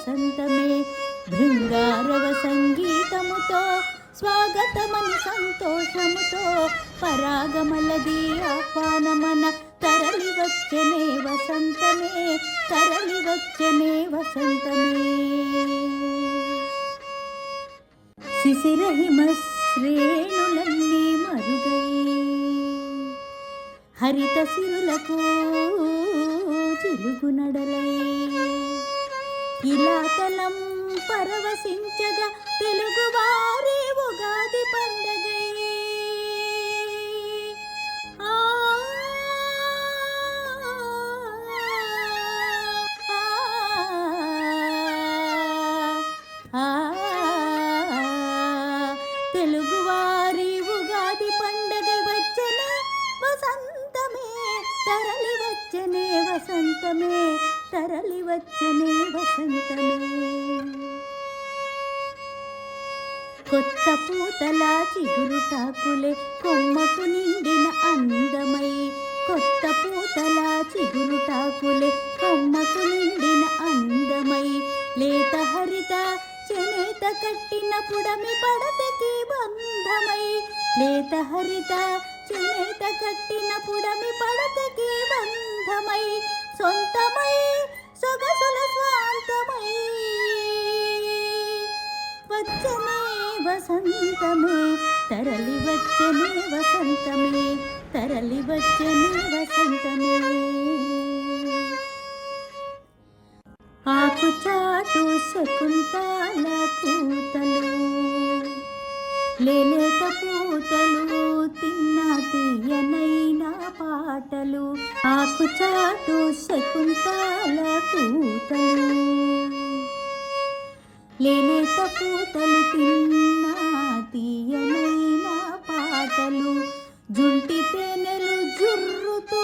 వసంతమే బృంగారవ సంగీతముతో స్వాగతమని సంతోషముతో పరాగమలది ఆహ్వానమన తరలి వచ్చనే వసంతమే తరలి వచ్చనే వసంతమే శిశిరహిమ శ్రేణులన్నీ మరుగై హరిత సిరులకు చిలుగు నడలై ఇలా తలం పరవశించగా తెలుగువారి ఉగాది పండగై తెలుగువారి ఉగాది పండగ వచ్చనే వసంతమే తరలి వచ్చనే వసంతమే తరలి వచ్చనే వసంతమే కొత్త పూతల చిగురుటాకులే కొమ్మకు నిండిన అందమై కొత్త పూతల చిగురుటాకులే కొమ్మకు నిండిన అందమై లేత హరిత చేనేత కట్టిన పుడమి పడతకి బంధమై లేత హరిత చేనేత కట్టిన పుడమి పడతకి బంధమై సొంతమై సొగసుల స్వాంతమై వచ్చనే వసంతమే తరలి వచ్చనే వసంతమే తరలి వచ్చనే వసంతమే ఆకుచాటు శకుంతల కూతలు లేలేత పూతలు తిన్న తీయనైన పాటలు ఆకుచాటు శకుంతల కూతలు లేలేత పూతలు తిన్న తీయనైన పాటలు జుంటి తేనెలు జుర్రుతూ